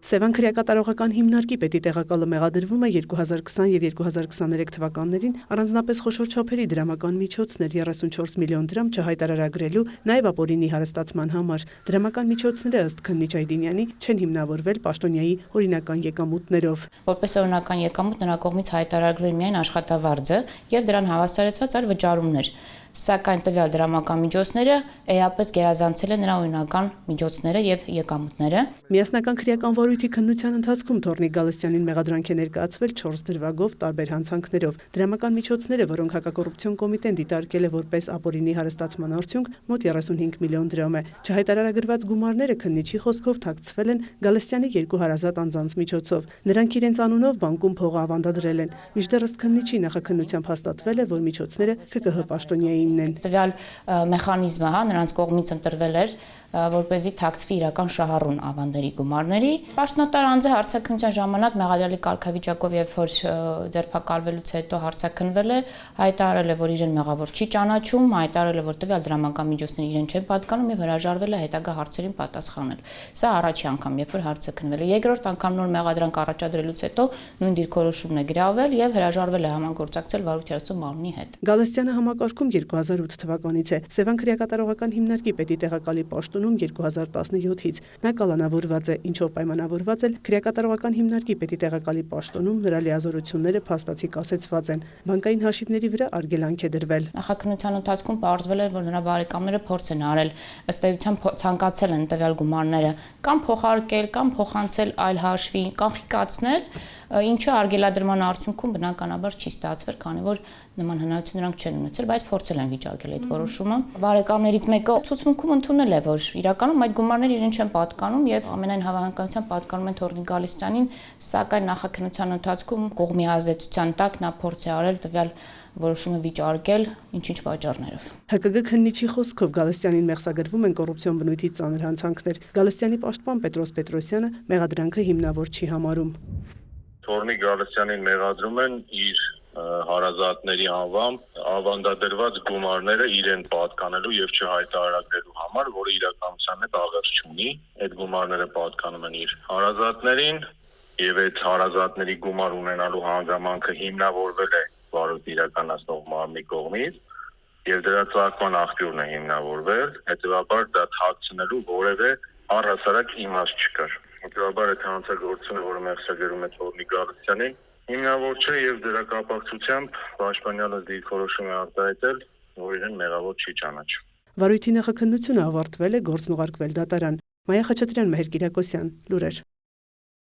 Սևան քրեակատարողական հիմնարկի պետի տեղակալը մեղադրվում է 2020 և 2023 թվականներին առանձնապես խոշոր չափերի դրամական միջոցներ 34 միլիոն դրամ չհայտարարագրելու, նաև ապօրինի հարստացման համար։ Դրամական միջոցները ըստ քննիչ Այդինյանի չեն հիմնավորվել պաշտոնյայի օրինական եկամուտներով։ Որպես օրինական եկամուտ նրա կողմից հայտարարվել միայն աշխատավարձը և դրան հավասարեցված այլ վճարումներ, սակայն տվյալ դրամական միջոցները էապես գերազանցել են նրա օրինական միջոցները և եկամուտները։ Միասնական քրեական վարույթի քննության ընթացքում Թորնիկ Գալստյանին մեղադրանք է ներկայացվել 4 դրվագով տարբեր հանցանքներով։ Դրամական միջոցները, որոնք հակակոռուպցիոն կոմիտեն դիտարկել է որպես ապօրինի հարստացման արդյունք, մոտ 35 միլիոն դրամ է։ Չհայտարարագրված գումարները քննիչի խոսքով թաքցվել են Գալստյանի երկու հարազատ անձանց միջոցով։ Նրանք իրենց անունով բանկում փող ավանդադրել են։ Մինչդեռ ըստ քննիչի նախաքննությամբ հաստատվել է, որ միջոցները ԿԿՀ պաշտոնյայինն են։ Տվյալ մեխանիզմը նրանց կողմից ընտրվել էր, որպեսզի թաքցվի իրական շահառուն ավանդերի գումարների։ Պաշտոնատար անձը հարցաքննության ժամանակ մեղադրյալի կարգավիճակով եւ որ ձերբակալվելուց հետո հարցաքննվել է, հայտարարել է, որ իրեն մեղավոր չի ճանաչում, հայտարարել է, որ տվյալ դրամական միջոցները իրեն չեն պատկանում եւ հրաժարվել է հետագա հարցերին պատասխանել։ Սա առաջի անգամ, երբ որ հարցը քննվել է։ Երկրորդ անգամ նոր մեղադրանք առաջադրելուց հետո նույն դիրքորոշումն է գրավել եւ հրաժարվել է համագործակցել վարույթի հարցում մարմնի հետ։ Գալստյանը համակարգում 2008 թվականից է, Սևան քրեակատարողական հիմնարկի պետի տեղակալի պաշտոնում 2017-ից։ Նա կալանավորված է, ինչով պայմանավորված էլ քրեակատարողական հիմնարկի պետի տեղակալի պաշտոնում նրա լիազորությունները փաստացի կասեցված են։ Բանկային հաշիվների վրա արգելանք է դրվել։ Նախաքննության ընթացքում պարզվել է, որ նրա բարեկամները փորձ են արել, ըստ էության ցանկացել են տվյալ գումարները կամ փոխարկել, կամ փոխանցել այլ հաշվի, կանխիկացնել, ինչը արգելադրման արդյունքում բնականաբար չի ստացվել, քանի որ նման հնարավորություն նրանք չեն ունեցել, բայց փորձել են վիճարկել այդ որոշումը։ Բարեկամներից մեկը ցուցմունքում ընդունել է, որ իրականում այդ գումարները իրեն չեն պատկանում եւ ամենայն հավանականությամբ պատկանում են Թորնիկ Գալստյանին, սակայն նախաքննության ընթացքում կողմի ազդեցության տակ նա փորձ է արել տվյալ որոշումը վիճարկել ինչ-ինչ պատճառներով։ ՀԿԳ քննիչի խոսքով Գալստյանին մեղսագրվում են կոռուպցիոն բնույթի ծանր հանցանքներ։ Գալստյանի պաշտպան Պետրոս Պետրոսյանը մեղադրանքը հիմնավոր չի համարում։ Թորնիկ Գալստյանին մեղադրում են իր հարազատների անվամբ ավանդադրված գումարները իրեն պատկանելու եւ չհայտարարագրելու համար, որը իրականության հետ աղերս չունի։ Այդ գումարները պատկանում են իր հարազատներին եւ այդ հարազատների գումար ունենալու հանգամանքը հիմնավորվել է վարույթ իրականացնող մարմնի կողմից եւ դրա ծագման աղբյուրն է հիմնավորվել, հետեւաբար դա թաքցնելու որևէ առհասարակ իմաստ չկար։ Հետեւաբար այդ հանցագործությունը, որը մեղսագրում է Թորնիկ Գալստյանին, հիմնավոր չէ եւ դրա կապակցությամբ պաշտպանյալը դիրքորոշում է արտահայտել, որ իրեն մեղավոր չի ճանաչում։ Վարույթի նախաքննությունը ավարտվել է, գործն ուղարկվել դատարան։ Մայա Խաչատրյան, Մհեր Կիրակոսյան, լուրեր։